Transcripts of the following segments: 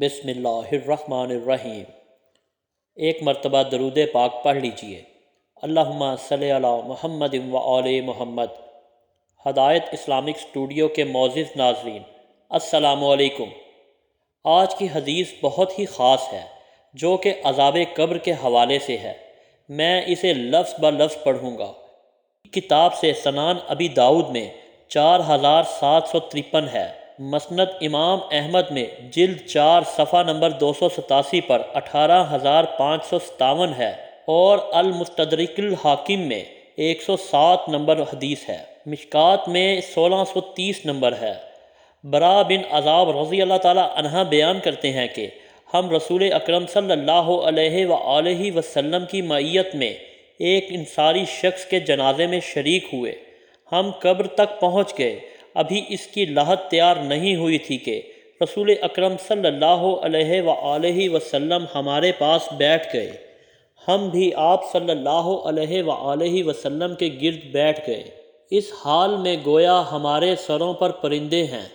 بسم اللہ الرحمن الرحیم۔ ایک مرتبہ درود پاک پڑھ لیجئے۔ اللہم صلی علی محمد و آل محمد۔ ہدایت اسلامک اسٹوڈیو کے معزز ناظرین، السلام علیکم۔ آج کی حدیث بہت ہی خاص ہے جو کہ عذاب قبر کے حوالے سے ہے۔ میں اسے لفظ بہ لفظ پڑھوں گا۔ کتاب سے سنن ابی داؤد میں 4753 ہے۔ مسند امام احمد میں جلد 4 صفحہ نمبر 287 پر 18557 ہے، اور المستدرک الحاکم میں 107 نمبر حدیث ہے۔ مشکات میں 1630 نمبر ہے۔ برا بن عذاب رضی اللہ تعالی عنہ بیان کرتے ہیں کہ ہم رسول اکرم صلی اللہ علیہ وآلہ وسلم کی معیت میں ایک انصاری شخص کے جنازے میں شریک ہوئے۔ ہم قبر تک پہنچ گئے، ابھی اس کی لاحت تیار نہیں ہوئی تھی کہ رسول اکرم صلی اللہ علیہ وآلہ وسلم ہمارے پاس بیٹھ گئے۔ ہم بھی آپ صلی اللہ علیہ وآلہ وسلم کے گرد بیٹھ گئے، اس حال میں گویا ہمارے سروں پر پرندے ہیں۔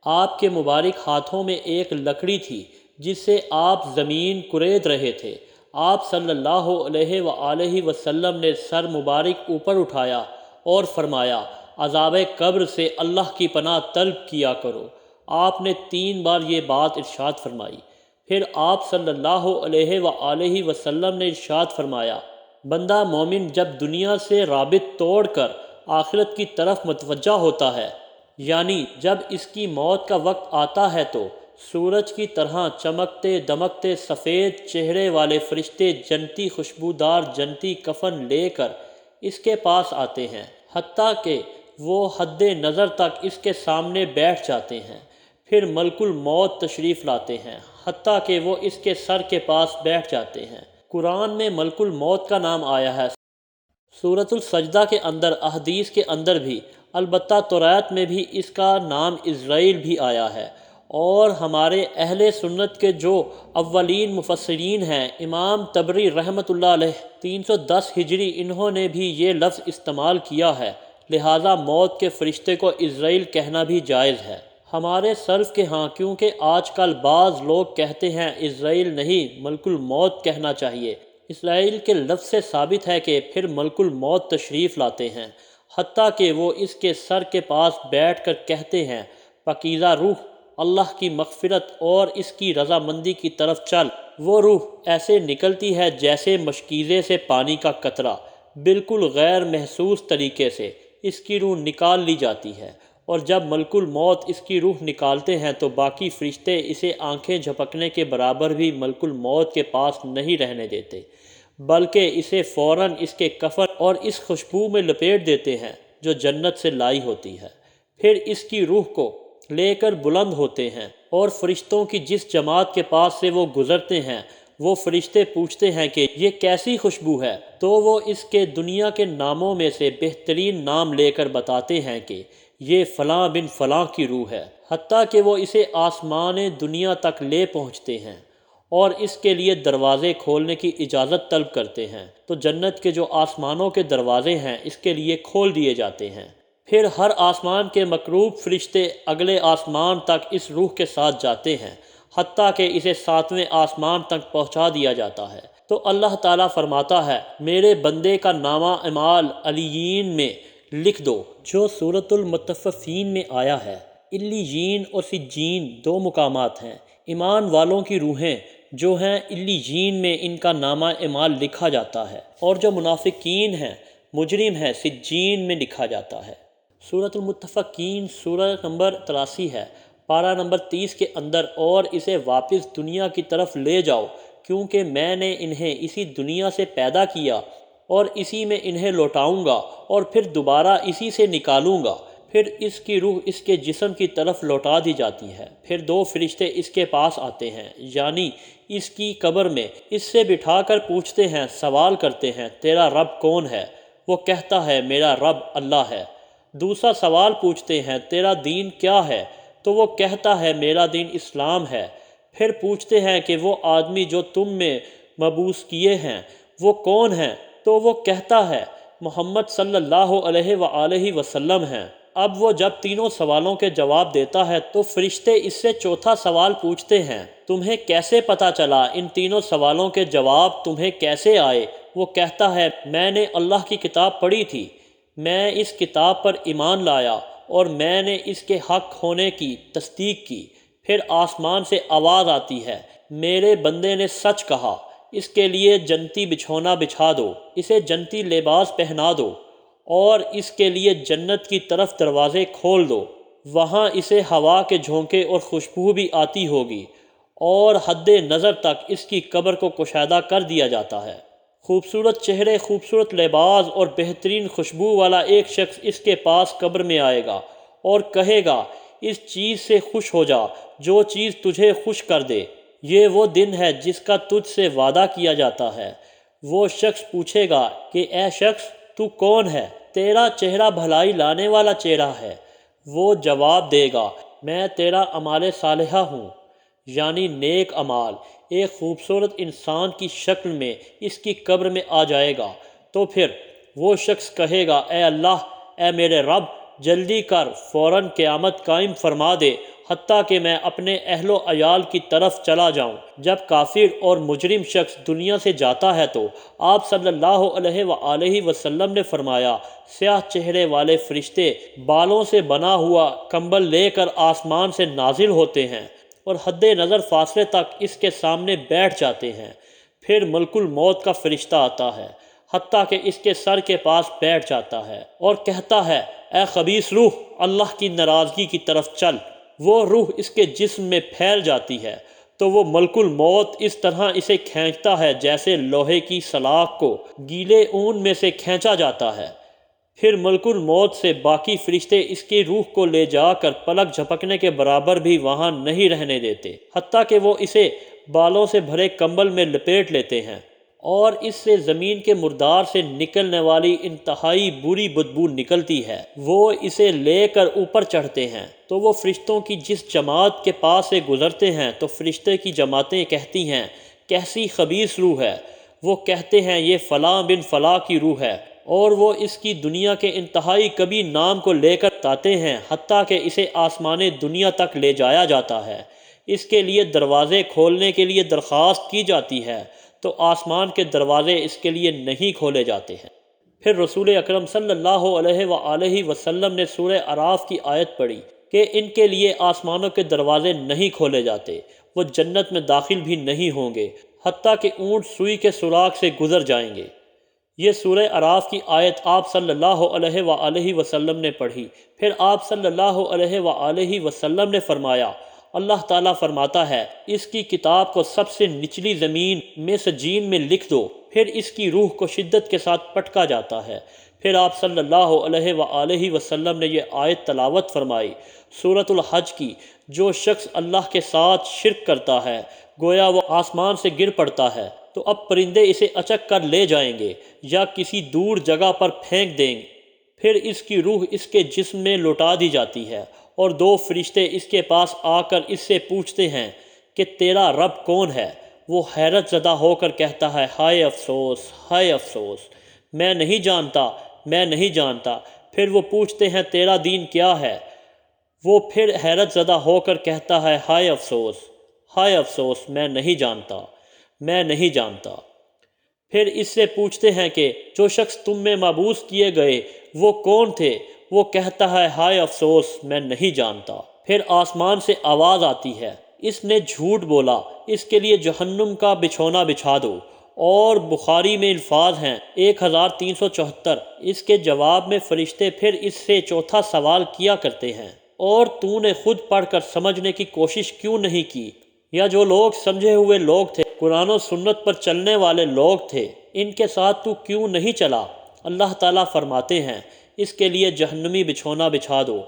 آپ کے مبارک ہاتھوں میں ایک لکڑی تھی جس سے آپ زمین کورید رہے تھے۔ آپ صلی اللہ علیہ وآلہ وسلم نے سر مبارک اوپر اٹھایا اور فرمایا، عذاب قبر سے اللہ کی پناہ طلب کیا کرو۔ آپ نے 3 بار یہ بات ارشاد فرمائی۔ پھر آپ صلی اللہ علیہ وآلہ وسلم نے ارشاد فرمایا، بندہ مومن جب دنیا سے رابط توڑ کر آخرت کی طرف متوجہ ہوتا ہے، یعنی جب اس کی موت کا وقت آتا ہے، تو سورج کی طرح چمکتے دمکتے سفید چہرے والے فرشتے جنتی خوشبودار جنتی کفن لے کر اس کے پاس آتے ہیں، حتیٰ کہ وہ حد نظر تک اس کے سامنے بیٹھ جاتے ہیں۔ پھر ملک الموت تشریف لاتے ہیں، حتیٰ کہ وہ اس کے سر کے پاس بیٹھ جاتے ہیں۔ قرآن میں ملک الموت کا نام آیا ہے، سورۃ السجدہ کے اندر، احادیث کے اندر بھی، البتہ توریت میں بھی اس کا نام عزرائیل بھی آیا ہے۔ اور ہمارے اہل سنت کے جو اولین مفسرین ہیں، امام طبری رحمۃ اللہ علیہ 310 ہجری، انہوں نے بھی یہ لفظ استعمال کیا ہے، لہٰذا موت کے فرشتے کو عزرائیل کہنا بھی جائز ہے۔ ہمارے سلف کے ہاں کیونکہ آج کل بعض لوگ کہتے ہیں عزرائیل نہیں ملک الموت کہنا چاہیے، عزرائیل کے لفظ سے ثابت ہے کہ پھر ملک الموت تشریف لاتے ہیں، حتیٰ کہ وہ اس کے سر کے پاس بیٹھ کر کہتے ہیں، پاکیزہ روح، اللہ کی مغفرت اور اس کی رضامندی کی طرف چل۔ وہ روح ایسے نکلتی ہے جیسے مشکیزے سے پانی کا قطرہ، بالکل غیر محسوس طریقے سے اس کی روح نکال لی جاتی ہے، اور جب ملک الموت اس کی روح نکالتے ہیں تو باقی فرشتے اسے آنکھیں جھپکنے کے برابر بھی ملک الموت کے پاس نہیں رہنے دیتے، بلکہ اسے فوراً اس کے کفن اور اس خوشبو میں لپیٹ دیتے ہیں جو جنت سے لائی ہوتی ہے۔ پھر اس کی روح کو لے کر بلند ہوتے ہیں، اور فرشتوں کی جس جماعت کے پاس سے وہ گزرتے ہیں، وہ فرشتے پوچھتے ہیں کہ یہ کیسی خوشبو ہے، تو وہ اس کے دنیا کے ناموں میں سے بہترین نام لے کر بتاتے ہیں کہ یہ فلاں بن فلاں کی روح ہے، حتیٰ کہ وہ اسے آسمان دنیا تک لے پہنچتے ہیں اور اس کے لیے دروازے کھولنے کی اجازت طلب کرتے ہیں، تو جنت کے جو آسمانوں کے دروازے ہیں اس کے لیے کھول دیے جاتے ہیں۔ پھر ہر آسمان کے مقروب فرشتے اگلے آسمان تک اس روح کے ساتھ جاتے ہیں، حتیٰ کہ اسے 7ویں آسمان تک پہنچا دیا جاتا ہے، تو اللہ تعالیٰ فرماتا ہے، میرے بندے کا نامہ اعمال علیین میں لکھ دو، جو سورۃ المطففین میں آیا ہے۔ علیین اور سجین 2 مقامات ہیں۔ ایمان والوں کی روحیں جو ہیں علیین میں، ان کا نامہ اعمال لکھا جاتا ہے، اور جو منافقین ہیں، مجرم ہیں، سجین میں لکھا جاتا ہے۔ سورۃ المطففین سورہ نمبر 83 ہے، پارہ نمبر 30 کے اندر، اور اسے واپس دنیا کی طرف لے جاؤ کیونکہ میں نے انہیں اسی دنیا سے پیدا کیا اور اسی میں انہیں لوٹاؤں گا، اور پھر دوبارہ اسی سے نکالوں گا۔ پھر اس کی روح اس کے جسم کی طرف لوٹا دی جاتی ہے۔ پھر 2 فرشتے اس کے پاس آتے ہیں، یعنی اس کی قبر میں، اس سے بٹھا کر پوچھتے ہیں، سوال کرتے ہیں، تیرا رب کون ہے؟ وہ کہتا ہے، میرا رب اللہ ہے۔ دوسرا سوال پوچھتے ہیں، تیرا دین کیا ہے؟ تو وہ کہتا ہے، میرا دین اسلام ہے۔ پھر پوچھتے ہیں کہ وہ آدمی جو تم میں مبعوث کیے ہیں وہ کون ہیں؟ تو وہ کہتا ہے، محمد صلی اللہ علیہ وآلہ وسلم ہیں۔ اب وہ جب تینوں سوالوں کے جواب دیتا ہے تو فرشتے اس سے چوتھا سوال پوچھتے ہیں، تمہیں کیسے پتہ چلا؟ ان تینوں سوالوں کے جواب تمہیں کیسے آئے؟ وہ کہتا ہے، میں نے اللہ کی کتاب پڑھی تھی، میں اس کتاب پر ایمان لایا اور میں نے اس کے حق ہونے کی تصدیق کی۔ پھر آسمان سے آواز آتی ہے، میرے بندے نے سچ کہا، اس کے لیے جنتی بچھونا بچھا دو، اسے جنتی لباس پہنا دو اور اس کے لیے جنت کی طرف دروازے کھول دو، وہاں اسے ہوا کے جھونکے اور خوشبو بھی آتی ہوگی، اور حد نظر تک اس کی قبر کو کشادہ کر دیا جاتا ہے۔ خوبصورت چہرے، خوبصورت لباس اور بہترین خوشبو والا ایک شخص اس کے پاس قبر میں آئے گا اور کہے گا، اس چیز سے خوش ہو جا جو چیز تجھے خوش کر دے، یہ وہ دن ہے جس کا تجھ سے وعدہ کیا جاتا ہے۔ وہ شخص پوچھے گا کہ اے شخص، تو کون ہے؟ تیرا چہرہ بھلائی لانے والا چہرہ ہے۔ وہ جواب دے گا، میں تیرا اعمال صالحہ ہوں، یعنی نیک اعمال۔ ایک خوبصورت انسان کی شکل میں اس کی قبر میں آ جائے گا، تو پھر وہ شخص کہے گا، اے اللہ، اے میرے رب، جلدی کر، فوراً قیامت قائم فرما دے، حتیٰ کہ میں اپنے اہل و عیال کی طرف چلا جاؤں۔ جب کافر اور مجرم شخص دنیا سے جاتا ہے تو آپ صلی اللہ علیہ وآلہ وسلم نے فرمایا، سیاہ چہرے والے فرشتے بالوں سے بنا ہوا کمبل لے کر آسمان سے نازل ہوتے ہیں اور حد نظر فاصلے تک اس کے سامنے بیٹھ جاتے ہیں۔ پھر ملک الموت کا فرشتہ آتا ہے، حتیٰ کہ اس کے سر کے پاس بیٹھ جاتا ہے اور کہتا ہے، اے خبیث روح، اللہ کی ناراضگی کی طرف چل۔ وہ روح اس کے جسم میں پھیل جاتی ہے تو وہ ملک الموت اس طرح اسے کھینچتا ہے جیسے لوہے کی سلاخ کو گیلے اون میں سے کھینچا جاتا ہے۔ پھر ملک الموت سے باقی فرشتے اس کی روح کو لے جا کر پلک جھپکنے کے برابر بھی وہاں نہیں رہنے دیتے، حتیٰ کہ وہ اسے بالوں سے بھرے کمبل میں لپیٹ لیتے ہیں، اور اس سے زمین کے مردار سے نکلنے والی انتہائی بری بدبو نکلتی ہے۔ وہ اسے لے کر اوپر چڑھتے ہیں تو وہ فرشتوں کی جس جماعت کے پاس سے گزرتے ہیں تو فرشتے کی جماعتیں کہتی ہیں، کیسی خبیث روح ہے؟ وہ کہتے ہیں، یہ فلاں بن فلاں کی روح ہے، اور وہ اس کی دنیا کے انتہائی کبھی نام کو لے کر آتے ہیں، حتیٰ کہ اسے آسمان دنیا تک لے جایا جاتا ہے۔ اس کے لیے دروازے کھولنے کے لیے درخواست کی جاتی ہے تو آسمان کے دروازے اس کے لیے نہیں کھولے جاتے ہیں۔ پھر رسول اکرم صلی اللہ علیہ وآلہ وسلم نے سورہ اعراف کی آیت پڑھی کہ ان کے لیے آسمانوں کے دروازے نہیں کھولے جاتے، وہ جنت میں داخل بھی نہیں ہوں گے حتیٰ کہ اونٹ سوئی کے سوراخ سے گزر جائیں گے۔ یہ سورہ اعراف کی آیت آپ صلی اللہ علیہ وآلہ وسلم نے پڑھی۔ پھر آپ صلی اللہ علیہ وآلہ وسلم نے فرمایا، اللہ تعالیٰ فرماتا ہے، اس کی کتاب کو سب سے نچلی زمین میں سجین میں لکھ دو، پھر اس کی روح کو شدت کے ساتھ پٹکا جاتا ہے۔ پھر آپ صلی اللہ علیہ وآلہ وسلم نے یہ آیت تلاوت فرمائی سورۃ الحج کی، جو شخص اللہ کے ساتھ شرک کرتا ہے گویا وہ آسمان سے گر پڑتا ہے تو اب پرندے اسے اچک کر لے جائیں گے یا کسی دور جگہ پر پھینک دیں گے، پھر اس کی روح اس کے جسم میں لوٹا دی جاتی ہے، اور دو فرشتے اس کے پاس آ کر اس سے پوچھتے ہیں کہ تیرا رب کون ہے؟ وہ حیرت زدہ ہو کر کہتا ہے، ہائے افسوس، ہائے افسوس، میں نہیں جانتا، میں نہیں جانتا۔ پھر وہ پوچھتے ہیں، تیرا دین کیا ہے؟ وہ پھر حیرت زدہ ہو کر کہتا ہے، ہائے افسوس، ہائے افسوس، میں نہیں جانتا، میں نہیں جانتا۔ پھر اس سے پوچھتے ہیں کہ جو شخص تم میں مبعوث کیے گئے وہ کون تھے؟ وہ کہتا ہے، ہائے افسوس، میں نہیں جانتا۔ پھر آسمان سے آواز آتی ہے، اس نے جھوٹ بولا، اس کے لیے جہنم کا بچھونا بچھا دو۔ اور بخاری میں الفاظ ہیں 1374۔ اس کے جواب میں فرشتے پھر اس سے چوتھا سوال کیا کرتے ہیں، اور تو نے خود پڑھ کر سمجھنے کی کوشش کیوں نہیں کی؟ یا جو لوگ سمجھے ہوئے لوگ تھے، قرآن و سنت پر چلنے والے لوگ تھے، ان کے ساتھ تو کیوں نہیں چلا؟ اللہ تعالیٰ فرماتے ہیں، اس کے لیے جہنمی بچھونا بچھا دو،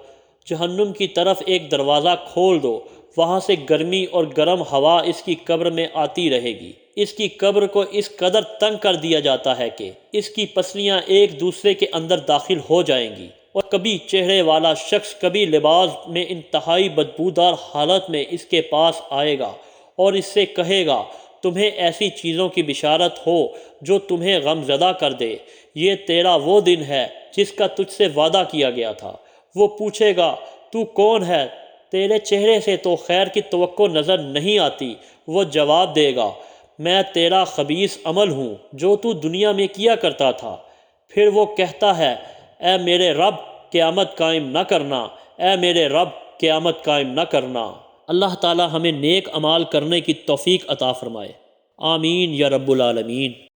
جہنم کی طرف ایک دروازہ کھول دو، وہاں سے گرمی اور گرم ہوا اس کی قبر میں آتی رہے گی۔ اس کی قبر کو اس قدر تنگ کر دیا جاتا ہے کہ اس کی پسلیاں ایک دوسرے کے اندر داخل ہو جائیں گی، اور کبھی چہرے والا شخص کبھی لباس میں انتہائی بدبودار حالت میں اس کے پاس آئے گا اور اس سے کہے گا، تمہیں ایسی چیزوں کی بشارت ہو جو تمہیں غم زدہ کر دے، یہ تیرا وہ دن ہے جس کا تجھ سے وعدہ کیا گیا تھا، وہ پوچھے گا تو کون ہے؟ تیرے چہرے سے تو خیر کی توقع نظر نہیں آتی۔ وہ جواب دے گا میں تیرا خبیث عمل ہوں جو تو دنیا میں کیا کرتا تھا۔ پھر وہ کہتا ہے اے میرے رب قیامت قائم نہ کرنا، اے میرے رب قیامت قائم نہ کرنا۔ اللہ تعالی ہمیں نیک اعمال کرنے کی توفیق عطا فرمائے، آمین یا رب العالمین۔